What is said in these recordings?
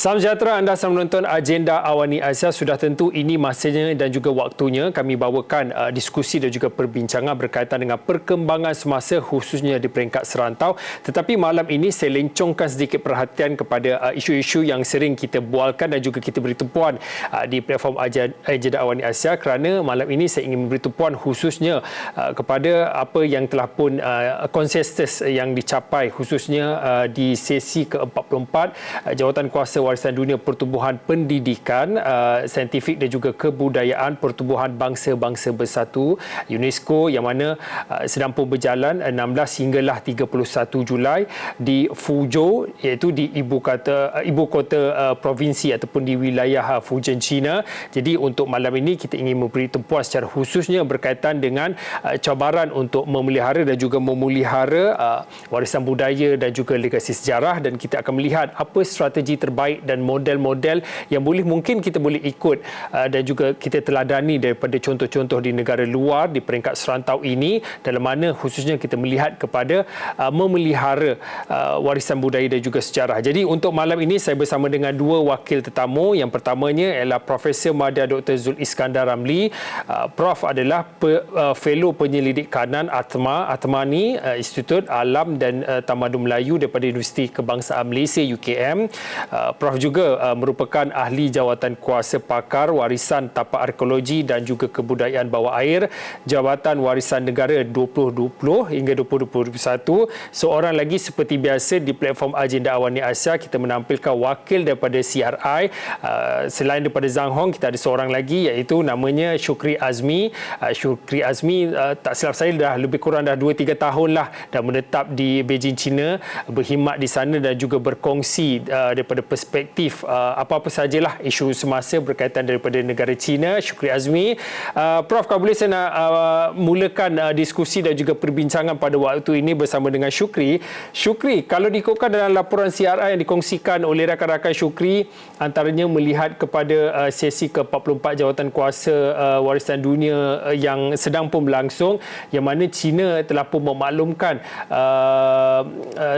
Salam sejahtera, anda sedang menonton Agenda Awani Asia. Sudah tentu ini masanya dan juga waktunya kami bawakan diskusi dan juga perbincangan berkaitan dengan perkembangan semasa khususnya di peringkat serantau. Tetapi malam ini saya lencongkan sedikit perhatian kepada isu-isu yang sering kita bualkan dan juga kita beri tumpuan di platform Agenda Awani Asia, kerana malam ini saya ingin memberi tumpuan khususnya kepada apa yang telah pun konsensus yang dicapai khususnya di sesi ke-44 Jawatankuasa Warisan Dunia Pertubuhan Pendidikan, Saintifik dan juga Kebudayaan Pertubuhan Bangsa-Bangsa Bersatu UNESCO, yang mana sedang pun berjalan 16 hinggalah 31 Julai di Fuzhou, iaitu di ibu kota provinsi ataupun di wilayah Fujian, China. Jadi untuk malam ini kita ingin memberi tumpuan secara khususnya berkaitan dengan cabaran untuk memelihara dan juga memelihara warisan budaya dan juga legasi sejarah, dan kita akan melihat apa strategi terbaik dan model-model yang mungkin kita boleh ikut dan juga kita teladani daripada contoh-contoh di negara luar di peringkat serantau ini, dalam mana khususnya kita melihat kepada memelihara warisan budaya dan juga sejarah. Jadi untuk malam ini saya bersama dengan dua wakil tetamu. Yang pertamanya ialah Profesor Madya Dr. Zul Iskandar Ramli. Prof adalah Fellow Penyelidik Kanan Atmani Institut Alam dan Tamadun Melayu daripada Universiti Kebangsaan Malaysia UKM. Prof juga merupakan ahli Jawatankuasa Pakar Warisan Tapak Arkeologi dan juga Kebudayaan Bawah Air Jabatan Warisan Negara 2020 hingga 2021. Seorang lagi seperti biasa di platform Agenda Awani Asia kita menampilkan wakil daripada CRI. Selain daripada Zhang Hong, kita ada seorang lagi iaitu namanya Syukri Azmi. Syukri Azmi tak silap saya dah lebih kurang 2-3 tahun lah dah menetap di Beijing, China, berkhidmat di sana dan juga berkongsi daripada perspektif apa-apa sajalah isu semasa berkaitan daripada negara China. Syukri Azmi. Prof, kalau boleh saya nak mulakan diskusi dan juga perbincangan pada waktu ini bersama dengan Syukri. Syukri, kalau diikutkan dalam laporan CRI yang dikongsikan oleh rakan-rakan Syukri, antaranya melihat kepada sesi ke-44 Jawatankuasa Warisan Dunia yang sedang pun berlangsung, yang mana China telah pun memaklumkan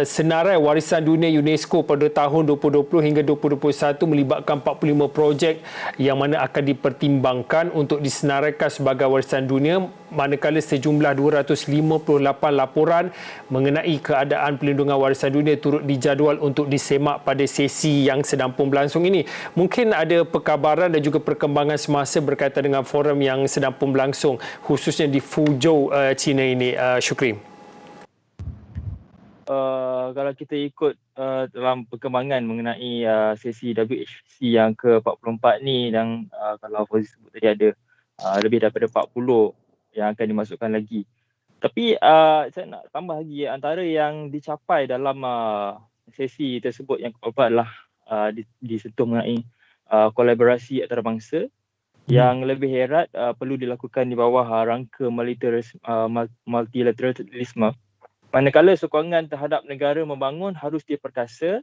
senarai Warisan Dunia UNESCO pada tahun 2020 hingga 2021 melibatkan 45 projek yang mana akan dipertimbangkan untuk disenaraikan sebagai warisan dunia, manakala sejumlah 258 laporan mengenai keadaan pelindungan warisan dunia turut dijadual untuk disemak pada sesi yang sedang pun berlangsung ini. Mungkin ada perkabaran dan juga perkembangan semasa berkaitan dengan forum yang sedang pun berlangsung khususnya di Fuzhou, China ini, Syukri. Kalau kita ikut dalam perkembangan mengenai sesi WHC yang ke-44 ni, dan kalau Fauzi sebut tadi ada lebih daripada 40 yang akan dimasukkan lagi. Tapi saya nak tambah lagi, antara yang dicapai dalam sesi tersebut yang ke-44 adalah disentuh mengenai kolaborasi antarabangsa yang lebih erat perlu dilakukan di bawah rangka multilateralisme. Manakala sokongan terhadap negara membangun harus diperkasa,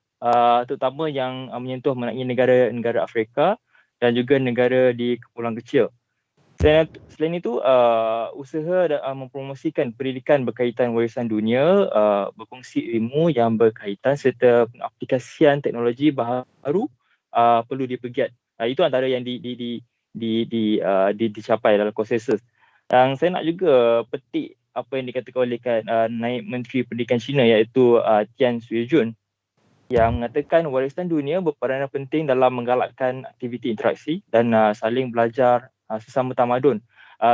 terutama yang menyentuh mengenai negara-negara Afrika dan juga negara di kepulauan kecil. Selain itu, usaha mempromosikan pendidikan berkaitan warisan dunia, berkongsi ilmu yang berkaitan serta aplikasian teknologi baru perlu dipergiat. Itu antara yang dicapai dalam konsensus. Yang saya nak juga petik apa yang dikatakan oleh Naib Menteri Pendidikan China, iaitu Tian Shui-jun, yang mengatakan warisan dunia berperanan penting dalam menggalakkan aktiviti interaksi dan saling belajar sesama tamadun,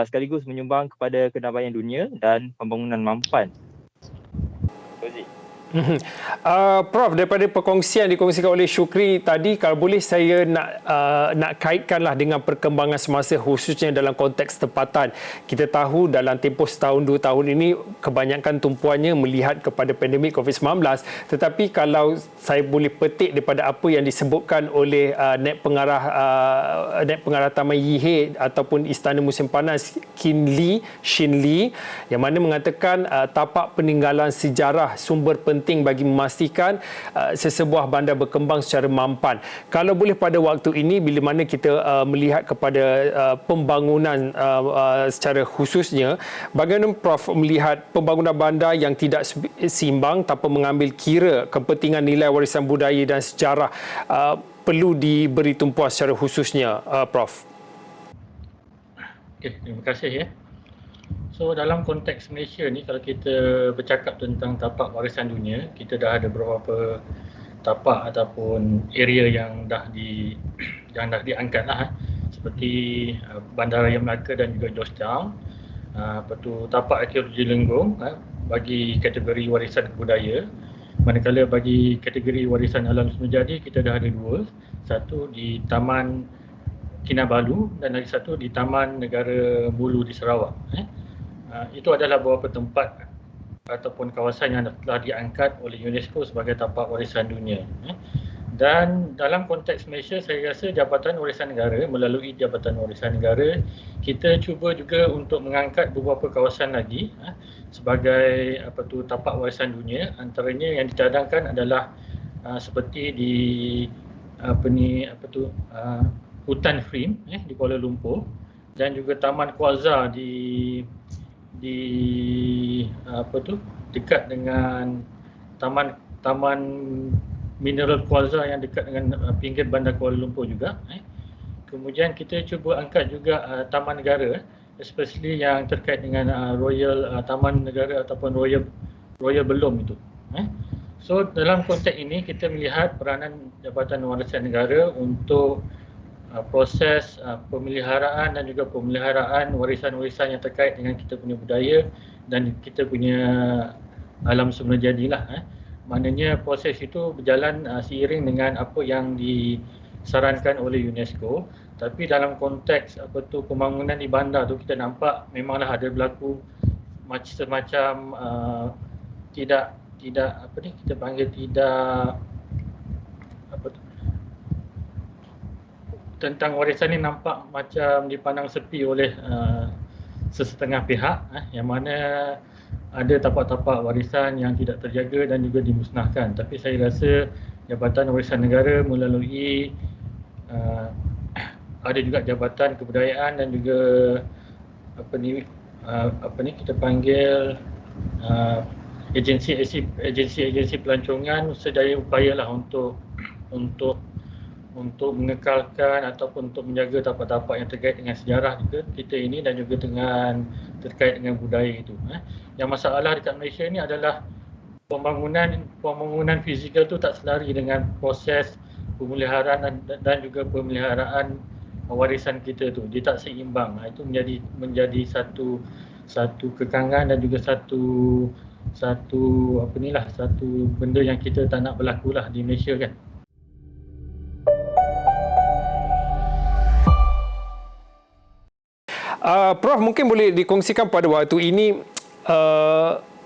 sekaligus menyumbang kepada kedamaian dunia dan pembangunan mampan. Prof, daripada perkongsian dikongsikan oleh Syukri tadi, kalau boleh saya nak kaitkanlah dengan perkembangan semasa khususnya dalam konteks tempatan. Kita tahu dalam tempoh setahun 2 tahun ini kebanyakan tumpuannya melihat kepada pandemik COVID-19, tetapi kalau saya boleh petik daripada apa yang disebutkan oleh Naib Pengarah Taman Yihe ataupun Istana Musim Panas Xin Li, yang mana mengatakan tapak peninggalan sejarah sumber penting penting bagi memastikan sesebuah bandar berkembang secara mampan. Kalau boleh pada waktu ini, bila mana kita melihat kepada pembangunan secara khususnya, bagaimana Prof melihat pembangunan bandar yang tidak seimbang tanpa mengambil kira kepentingan nilai warisan budaya dan sejarah perlu diberi tumpuan secara khususnya, Prof? Okey, terima kasih ya. So dalam konteks Malaysia ni, kalau kita bercakap tentang tapak warisan dunia, kita dah ada beberapa tapak ataupun area yang dah diangkat lah, seperti Bandaraya Melaka dan juga Georgetown. Tapak arkeologi Lenggong bagi kategori warisan budaya. Manakala bagi kategori warisan alam semula jadi, kita dah ada dua. Satu di Taman Kinabalu dan lagi satu di Taman Negara Bulu di Sarawak. Itu adalah beberapa tempat ataupun kawasan yang telah diangkat oleh UNESCO sebagai tapak warisan dunia. Dan dalam konteks Malaysia, saya rasa Jabatan Warisan Negara, melalui Jabatan Warisan Negara, kita cuba juga untuk mengangkat beberapa kawasan lagi sebagai tapak warisan dunia. Antaranya yang dicadangkan adalah seperti di Hutan Frim di Kuala Lumpur, dan juga Taman Kuazar dekat dengan Taman Mineral Kuazar yang dekat dengan pinggir bandar Kuala Lumpur juga. Kemudian kita cuba angkat juga Taman Negara, especially yang terkait dengan Royal Taman Negara ataupun Royal Belum itu. So dalam konteks ini kita melihat peranan Jabatan Warisan Negara untuk proses pemeliharaan dan juga pemeliharaan warisan-warisan yang terkait dengan kita punya budaya dan kita punya alam semula jadilah. Maknanya proses itu berjalan seiring dengan apa yang disarankan oleh UNESCO. Tapi dalam konteks pembangunan di bandar tu, kita nampak memanglah ada berlaku semacam tidak kita panggil tidak tentang warisan ni nampak macam dipandang sepi oleh sesetengah pihak, yang mana ada tapak-tapak warisan yang tidak terjaga dan juga dimusnahkan. Tapi saya rasa Jabatan Warisan Negara melalui ada juga Jabatan Kebudayaan dan juga kita panggil agensi pelancongan sedaya upayalah untuk mengekalkan ataupun untuk menjaga tapak-tapak yang terkait dengan sejarah juga kita ini dan juga terkait dengan budaya itu. Yang masalah dekat Malaysia ini adalah pembangunan fizikal tu tak selari dengan proses pemeliharaan dan juga pemeliharaan warisan kita tu. Dia tak seimbang. Itu menjadi satu kekangan dan juga satu benda yang kita tak nak berlaku lah di Malaysia kan. Prof, mungkin boleh dikongsikan pada waktu ini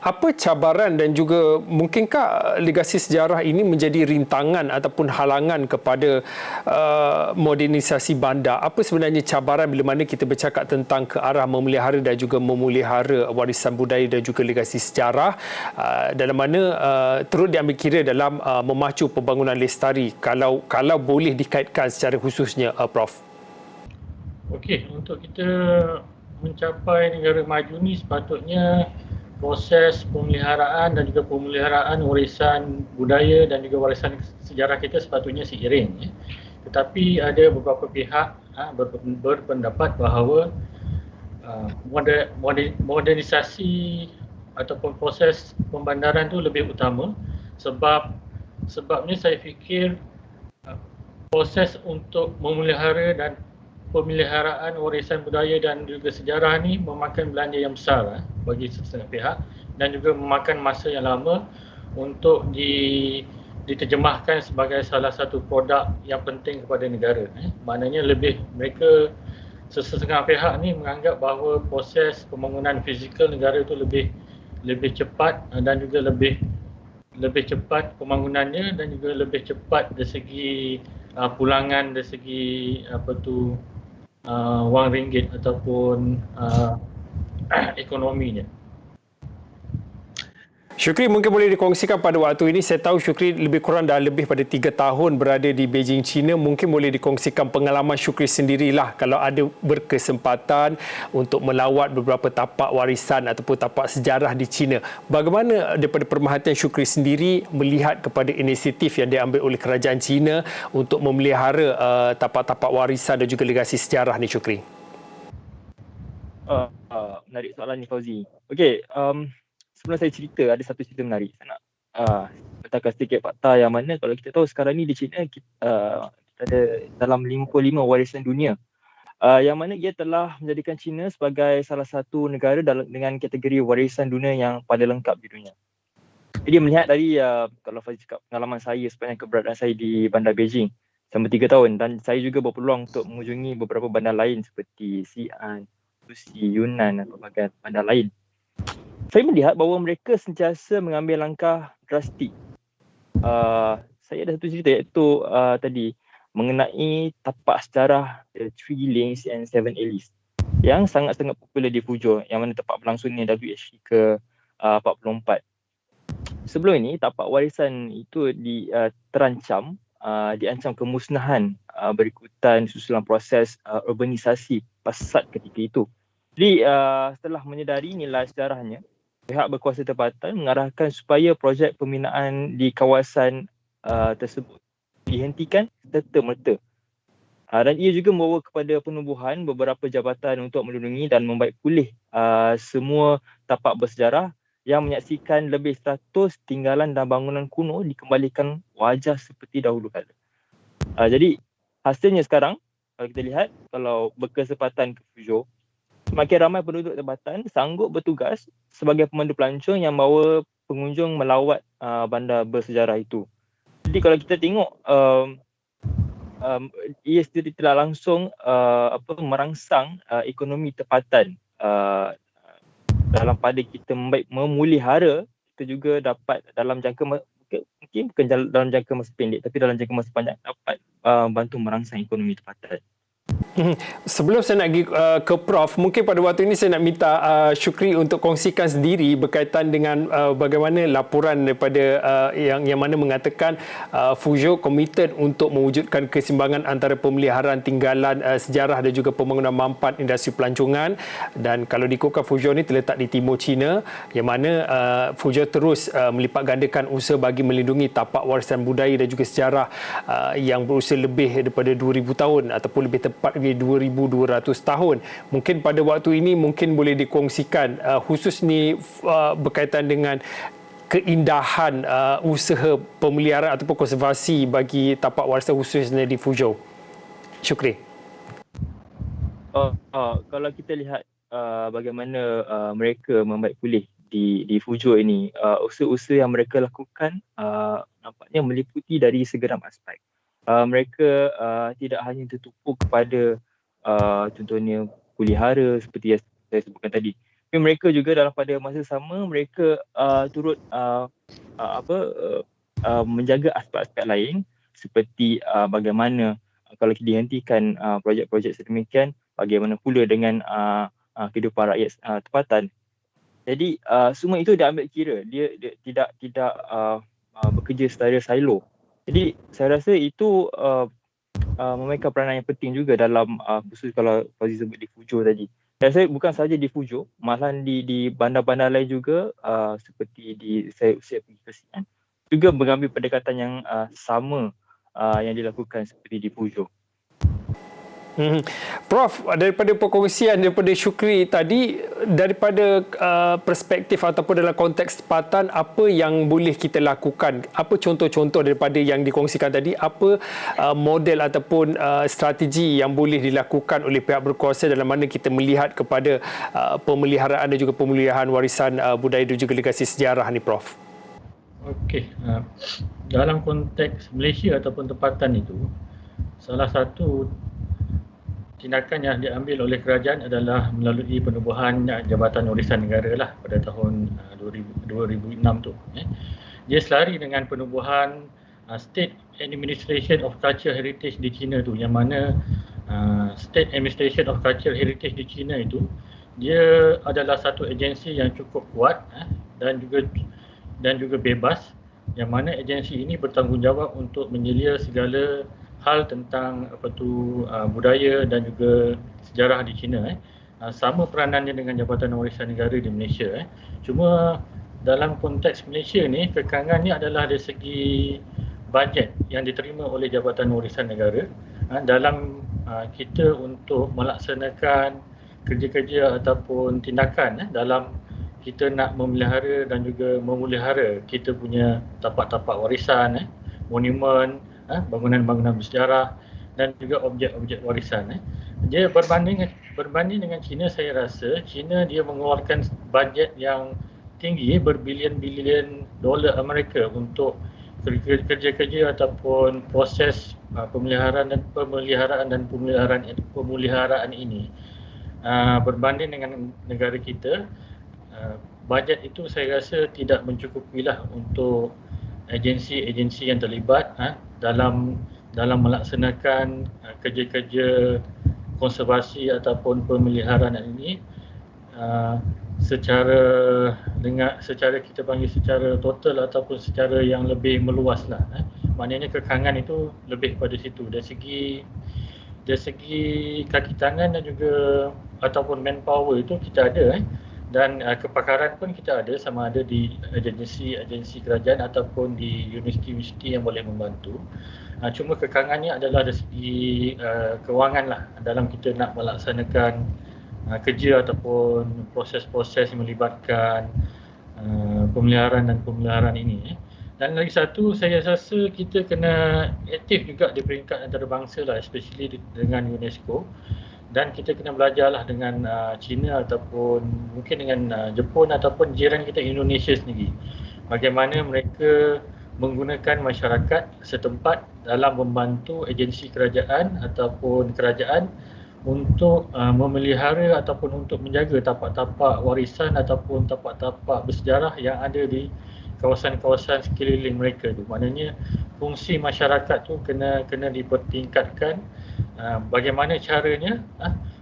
apa cabaran dan juga mungkinkah legasi sejarah ini menjadi rintangan ataupun halangan kepada modernisasi bandar? Apa sebenarnya cabaran bila mana kita bercakap tentang ke arah memelihara dan juga memelihara warisan budaya dan juga legasi sejarah, dalam mana turut diambil kira dalam memacu pembangunan lestari, kalau boleh dikaitkan secara khususnya, Prof? Okey, untuk kita mencapai negara maju ni sepatutnya proses pemeliharaan dan juga pemeliharaan warisan budaya dan juga warisan sejarah kita sepatutnya seiring. Tetapi ada beberapa pihak berpendapat bahawa modernisasi ataupun proses pembandaran tu lebih utama, sebabnya saya fikir proses untuk memelihara dan pemeliharaan warisan budaya dan juga sejarah ni memakan belanja yang besar bagi setengah pihak dan juga memakan masa yang lama untuk diterjemahkan sebagai salah satu produk yang penting kepada negara. Maknanya mereka setengah pihak ni menganggap bahawa proses pembangunan fizikal negara itu lebih cepat dan juga lebih cepat pembangunannya dan juga lebih cepat dari segi pulangan, dari segi wang ringgit ataupun ekonominya. Syukri, mungkin boleh dikongsikan pada waktu ini, saya tahu Syukri lebih kurang dah lebih pada 3 tahun berada di Beijing, China. Mungkin boleh dikongsikan pengalaman Syukri sendirilah kalau ada berkesempatan untuk melawat beberapa tapak warisan ataupun tapak sejarah di China. Bagaimana daripada pemerhatian Syukri sendiri melihat kepada inisiatif yang diambil oleh kerajaan China untuk memelihara tapak-tapak warisan dan juga legasi sejarah ni, Syukri? Menarik soalan ni, Fauzi. Okey, sebelum saya cerita, ada satu cerita menarik. Saya nak bertakar sedikit fakta yang mana kalau kita tahu sekarang ni di China kita ada dalam 55 warisan dunia. Yang mana ia telah menjadikan China sebagai salah satu negara dengan kategori warisan dunia yang paling lengkap di dunia. Jadi melihat dari kalau Fauzi cakap pengalaman saya sepanjang keberadaan saya di bandar Beijing selama 3 tahun, dan saya juga berpeluang untuk mengunjungi beberapa bandar lain seperti Xi'an, Sushi, Yunnan dan pelbagai bandar lain. Saya melihat bahawa mereka sentiasa mengambil langkah drastik. Saya ada satu cerita iaitu tadi mengenai tapak sejarah The Three Lanes and Seven Alleys yang sangat-sangat popular di Fuzhou, yang mana tempat berlangsungnya WHC ke-44. Sebelum ini, tapak warisan itu diancam kemusnahan berikutan susulan proses urbanisasi pesat ketika itu. Jadi setelah menyedari nilai sejarahnya, pihak berkuasa tempatan mengarahkan supaya projek pembinaan di kawasan tersebut dihentikan serta-merta. Dan ia juga membawa kepada penubuhan beberapa jabatan untuk melindungi dan membaik pulih semua tapak bersejarah yang menyaksikan lebih 100 tinggalan dan bangunan kuno dikembalikan wajah seperti dahulu kala. Jadi hasilnya sekarang, kalau kita lihat, kalau berkesempatan ke Fuzhou, semakin ramai penduduk tempatan sanggup bertugas sebagai pemandu pelancong yang bawa pengunjung melawat bandar bersejarah itu. Jadi kalau kita tengok, ia tidak langsung merangsang ekonomi tempatan. Dalam pada kita memulihara, kita juga dapat dalam jangka mungkin bukan dalam jangka masa pendek, tapi dalam jangka masa panjang dapat bantu merangsang ekonomi tempatan. Sebelum saya nak pergi ke Prof, mungkin pada waktu ini saya nak minta Syukri untuk kongsikan sendiri berkaitan dengan bagaimana laporan daripada yang mana mengatakan Fuzhou komited untuk mewujudkan keseimbangan antara pemeliharaan tinggalan sejarah dan juga pembangunan mampat industri pelancongan. Dan kalau diikutkan, Fuzhou ini terletak di timur China, yang mana Fuzhou terus melipat gandakan usaha bagi melindungi tapak warisan budaya dan juga sejarah yang berusia lebih daripada 2000 tahun ataupun lebih tepat 2,200 tahun. Mungkin pada waktu ini mungkin boleh dikongsikan khusus ni berkaitan dengan keindahan usaha pemeliharaan ataupun konservasi bagi tapak warisan khususnya di Fuzhou. Syukri. Kalau kita lihat bagaimana mereka membaik pulih di Fuzhou ini, usaha-usaha yang mereka lakukan nampaknya meliputi dari segenap aspek. Mereka tidak hanya tertumpu kepada contohnya pelihara seperti yang saya sebutkan tadi, tapi mereka juga dalam pada masa sama mereka turut menjaga aspek-aspek lain seperti bagaimana kalau dihentikan projek-projek sedemikian, bagaimana pula dengan kehidupan rakyat tempatan. Jadi semua itu diambil kira, dia tidak bekerja secara silo. Jadi saya rasa itu memainkan peranan yang penting juga dalam khusus kalau Fauzi sebut di Fuzhou tadi. Saya rasa bukan sahaja di Fuzhou, malahan di bandar-bandar lain juga seperti saya pergi ke Xi'an juga mengambil pendekatan yang sama yang dilakukan seperti di Fuzhou. Prof, daripada perkongsian daripada Syukri tadi, daripada perspektif ataupun dalam konteks tempatan, apa yang boleh kita lakukan? Apa contoh-contoh daripada yang dikongsikan tadi? Apa model ataupun strategi yang boleh dilakukan oleh pihak berkuasa dalam mana kita melihat kepada pemeliharaan dan juga pemulihan warisan budaya dan juga legasi sejarah ni, Prof? Okey, dalam konteks Malaysia ataupun tempatan itu, salah satu tindakan yang diambil oleh kerajaan adalah melalui penubuhan Jabatan Warisan Negara lah pada tahun 2006 tu. Dia selari dengan penubuhan State Administration of Cultural Heritage di China tu, yang mana State Administration of Cultural Heritage di China itu dia adalah satu agensi yang cukup kuat dan juga dan juga bebas, yang mana agensi ini bertanggungjawab untuk menyelia segala hal tentang budaya dan juga sejarah di China. Sama peranannya dengan Jabatan Warisan Negara di Malaysia. Cuma dalam konteks Malaysia ni, kekangannya adalah dari segi bajet yang diterima oleh Jabatan Warisan Negara dalam kita untuk melaksanakan kerja-kerja ataupun tindakan dalam kita nak memelihara dan juga memelihara kita punya tapak-tapak warisan, monumen, bangunan-bangunan bersejarah dan juga objek-objek warisan. Dia berbanding dengan China, saya rasa China dia mengeluarkan bajet yang tinggi berbilion-bilion dolar Amerika untuk kerja-kerja ataupun proses pemeliharaan ini. Berbanding dengan negara kita, bajet itu saya rasa tidak mencukupilah untuk agensi-agensi yang terlibat dalam melaksanakan kerja-kerja konservasi ataupun pemeliharaan ini secara kita panggil secara total ataupun secara yang lebih meluas lah. Maknanya kekangan itu lebih pada situ dari segi kaki tangan dan juga ataupun manpower itu kita ada dan kepakaran pun kita ada, sama ada di agensi kerajaan ataupun di universiti-universiti yang boleh membantu. Cuma kekangannya adalah dari segi kewangan lah dalam kita nak melaksanakan kerja ataupun proses-proses yang melibatkan pemeliharaan ini. Dan lagi satu, saya rasa kita kena aktif juga di peringkat antarabangsa lah, especially dengan UNESCO. Dan kita kena belajarlah dengan China ataupun mungkin dengan Jepun ataupun jiran kita Indonesia sendiri. Bagaimana mereka menggunakan masyarakat setempat dalam membantu agensi kerajaan ataupun kerajaan untuk memelihara ataupun untuk menjaga tapak-tapak warisan ataupun tapak-tapak bersejarah yang ada di kawasan-kawasan sekeliling mereka tu. Maknanya fungsi masyarakat tu kena dipertingkatkan. Bagaimana caranya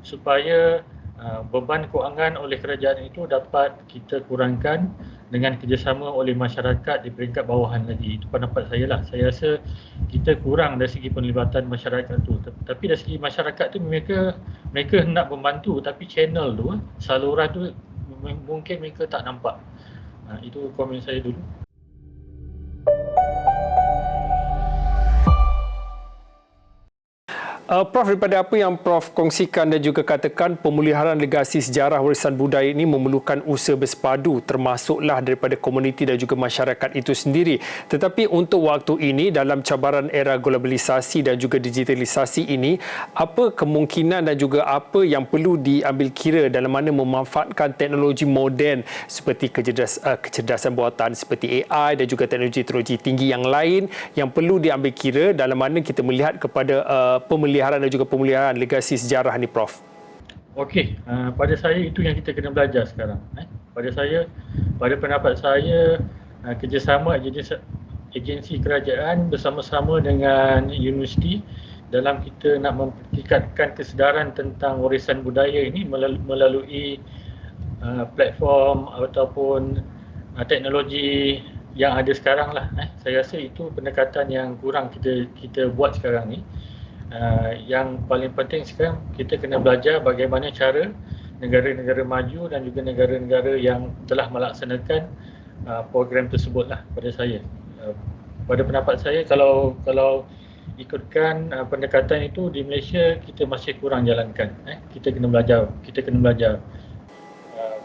supaya beban kewangan oleh kerajaan itu dapat kita kurangkan dengan kerjasama oleh masyarakat di peringkat bawahan lagi. Itu pendapat saya lah. Saya rasa kita kurang dari segi penlibatan masyarakat tu. Tapi dari segi masyarakat tu mereka hendak membantu, tapi channel tu, saluran tu mungkin mereka tak nampak. Itu komen saya dulu. Prof, daripada apa yang Prof kongsikan dan juga katakan, pemuliharaan legasi sejarah warisan budaya ini memerlukan usaha bersepadu termasuklah daripada komuniti dan juga masyarakat itu sendiri. Tetapi untuk waktu ini dalam cabaran era globalisasi dan juga digitalisasi ini, apa kemungkinan dan juga apa yang perlu diambil kira dalam mana memanfaatkan teknologi moden seperti kecerdasan buatan seperti AI dan juga teknologi tinggi yang lain yang perlu diambil kira dalam mana kita melihat kepada pemeliharaan dan juga pemeliharaan legasi sejarah ni, Prof? Okey, pada saya itu yang kita kena belajar sekarang. Pada pendapat saya, kerjasama agensi kerajaan bersama-sama dengan universiti dalam kita nak mempertingkatkan kesedaran tentang warisan budaya ini melalui platform ataupun teknologi yang ada sekarang lah. Saya rasa itu pendekatan yang kurang kita buat sekarang ni. Yang paling penting sekarang kita kena belajar bagaimana cara negara-negara maju dan juga negara-negara yang telah melaksanakan program tersebut lah pada saya. Pada pendapat saya, kalau ikutkan pendekatan itu di Malaysia, kita masih kurang jalankan. Kita kena belajar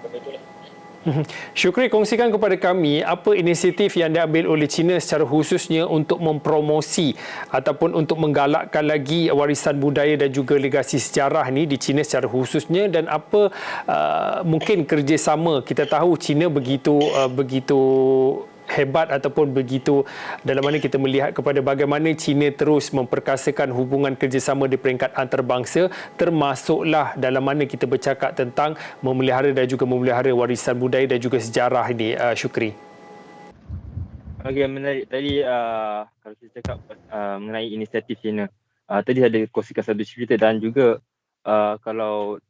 benda tu lah. Syukri, kongsikan kepada kami apa inisiatif yang diambil oleh China secara khususnya untuk mempromosi ataupun untuk menggalakkan lagi warisan budaya dan juga legasi sejarah ni di China secara khususnya, dan apa mungkin kerjasama. Kita tahu China begitu hebat ataupun begitu dalam mana kita melihat kepada bagaimana China terus memperkasakan hubungan kerjasama di peringkat antarabangsa, termasuklah dalam mana kita bercakap tentang memelihara dan juga memelihara warisan budaya dan juga sejarah ini, Syukri. Okey, menarik tadi kalau kita cakap mengenai inisiatif China. Tadi ada kongsikan satu cerita dan juga kalau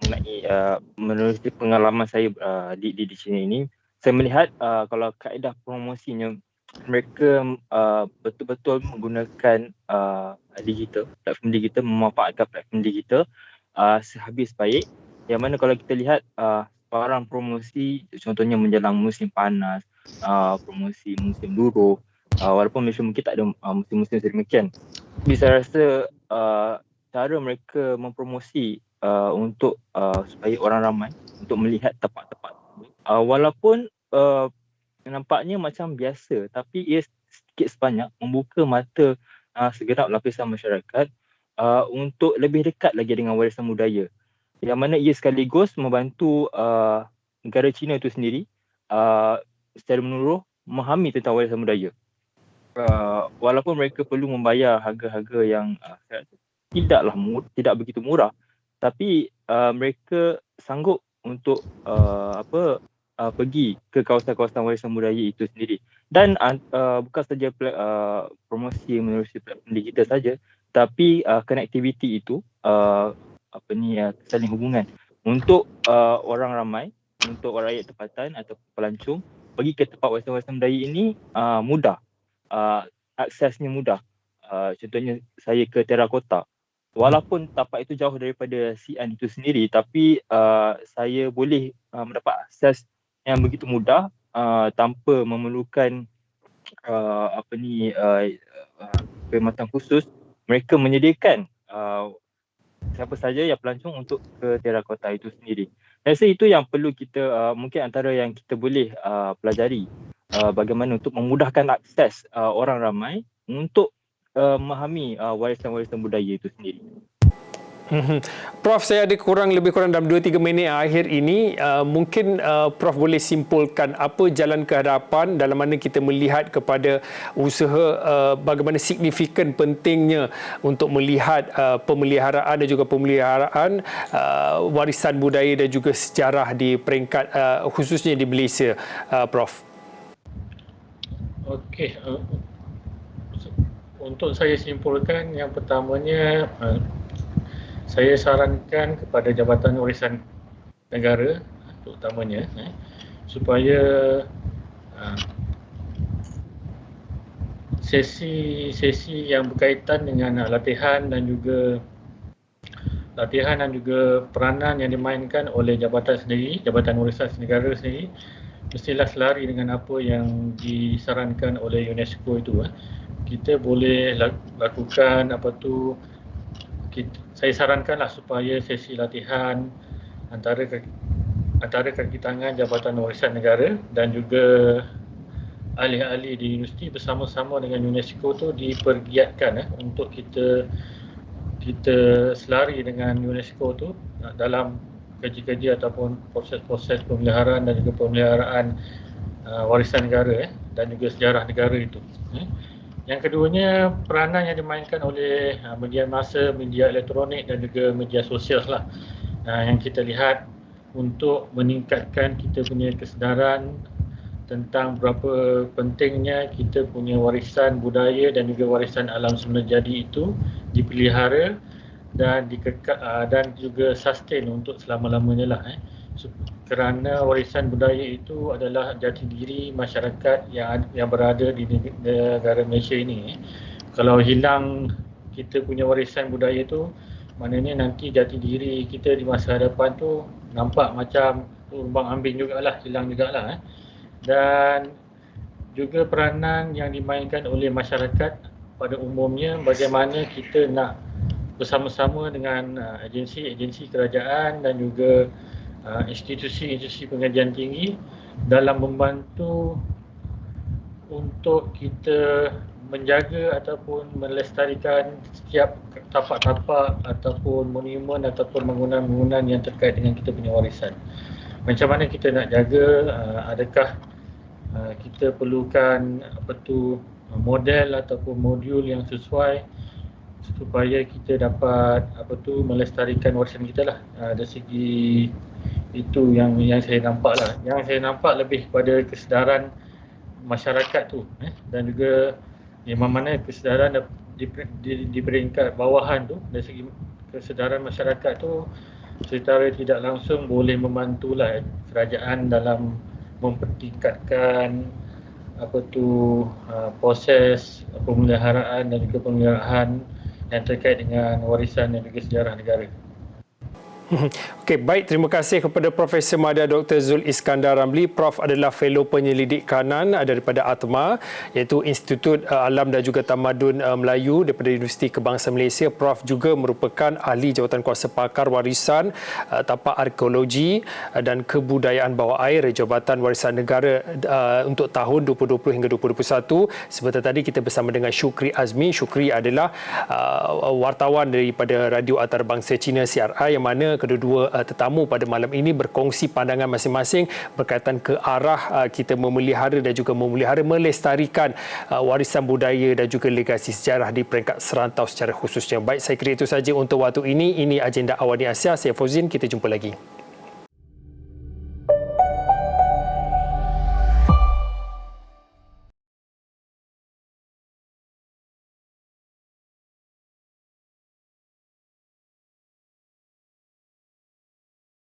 mengenai menurut pengalaman saya di China ini, saya melihat kalau kaedah promosinya mereka betul-betul menggunakan digital, platform digital, memanfaatkan platform digital sehabis baik. Yang mana kalau kita lihat sebarang promosi, contohnya menjelang musim panas, promosi musim luruh, walaupun Malaysia mungkin tak ada musim-musim sedemikian, tapi saya rasa cara mereka mempromosi untuk supaya orang ramai untuk melihat tempat-tempat walaupun nampaknya macam biasa, tapi ia sedikit sebanyak membuka mata segenap lapisan masyarakat untuk lebih dekat lagi dengan warisan budaya, yang mana ia sekaligus membantu negara China itu sendiri secara menyeluruh memahami tentang warisan budaya. Walaupun mereka perlu membayar harga-harga yang tidak begitu murah, tapi mereka sanggup untuk pergi ke kawasan-kawasan warisan budaya itu sendiri. Dan bukan saja promosi menerusi platform digital saja, tapi connectivity itu saling hubungan untuk orang ramai, untuk rakyat tempatan atau pelancong pergi ke tempat warisan-warisan budaya ini mudah, aksesnya mudah. Contohnya saya ke Terracotta, walaupun tapak itu jauh daripada Xi'an itu sendiri, tapi saya boleh mendapat akses yang begitu mudah tanpa memerlukan perkhidmatan khusus. Mereka menyediakan siapa saja yang pelancong untuk ke Terracotta itu sendiri. Saya rasa itu yang perlu kita mungkin antara yang kita boleh pelajari, bagaimana untuk memudahkan akses orang ramai untuk memahami warisan-warisan budaya itu sendiri. Prof, saya ada lebih kurang dalam 2-3 minit akhir ini. Mungkin Prof boleh simpulkan apa jalan ke hadapan dalam mana kita melihat kepada usaha bagaimana signifikan pentingnya untuk melihat pemeliharaan dan juga pemeliharaan warisan budaya dan juga sejarah di peringkat khususnya di Malaysia, Prof. Okey, untuk saya simpulkan, yang pertamanya saya sarankan kepada Jabatan Warisan Negara terutamanya supaya sesi yang berkaitan dengan latihan dan juga peranan yang dimainkan oleh jabatan sendiri, Jabatan Warisan Negara sendiri, mestilah selari dengan apa yang disarankan oleh UNESCO itu. Kita boleh lakukan saya sarankanlah supaya sesi latihan antara kaki tangan Jabatan Warisan Negara dan juga ahli-ahli di universiti bersama-sama dengan UNESCO tu dipergiatkan untuk kita selari dengan UNESCO tu dalam kerja-kerja ataupun proses-proses pemeliharaan dan juga pemeliharaan warisan negara dan juga sejarah negara itu. Yang keduanya, peranan yang dimainkan oleh media massa, media elektronik dan juga media sosial lah, yang kita lihat untuk meningkatkan kita punya kesedaran tentang berapa pentingnya kita punya warisan budaya dan juga warisan alam semula jadi itu dipelihara dan dan juga sustain untuk selama-lamanya lah. Kerana warisan budaya itu adalah jati diri masyarakat yang berada di negara Malaysia ini. Kalau hilang kita punya warisan budaya itu, maknanya nanti jati diri kita di masa hadapan tu nampak macam tumbang ambing jugalah, hilang jugalah. Dan juga peranan yang dimainkan oleh masyarakat pada umumnya, bagaimana kita nak bersama-sama dengan agensi-agensi kerajaan dan juga institusi-institusi pengajian tinggi dalam membantu untuk kita menjaga ataupun melestarikan setiap tapak-tapak ataupun monumen ataupun bangunan-bangunan yang terkait dengan kita punya warisan. Macam mana kita nak jaga, adakah kita perlukan model ataupun modul yang sesuai supaya kita dapat melestarikan warisan kita lah. Dari segi itu yang saya nampak lah. Yang saya nampak lebih kepada kesedaran masyarakat tu dan juga mana kesedaran di peringkat bawahan tu. Dari segi kesedaran masyarakat tu secara tidak langsung boleh membantulah kerajaan dalam mempertingkatkan proses pemeliharaan dan juga pemeliharaan yang terkait dengan warisan dan juga sejarah negara. Okey, baik, terima kasih kepada Profesor Madya Dr. Zul Iskandar Ramli. Prof adalah fellow penyelidik kanan daripada ATMA, iaitu Institut Alam dan juga Tamadun Melayu daripada Universiti Kebangsaan Malaysia. Prof juga merupakan ahli jawatan kuasa pakar warisan, tapak arkeologi dan kebudayaan bawah air Jabatan Warisan Negara untuk tahun 2020 hingga 2021. Seperti tadi kita bersama dengan Syukri Azmi. Syukri adalah wartawan daripada Radio Antarabangsa Cina CRI, yang mana kedua-dua tetamu pada malam ini berkongsi pandangan masing-masing berkaitan ke arah kita memelihara dan juga melestarikan warisan budaya dan juga legasi sejarah di peringkat serantau secara khususnya. Baik, saya kira itu saja untuk waktu ini. Ini agenda Awani Asia. Saya Fauzin, kita jumpa lagi.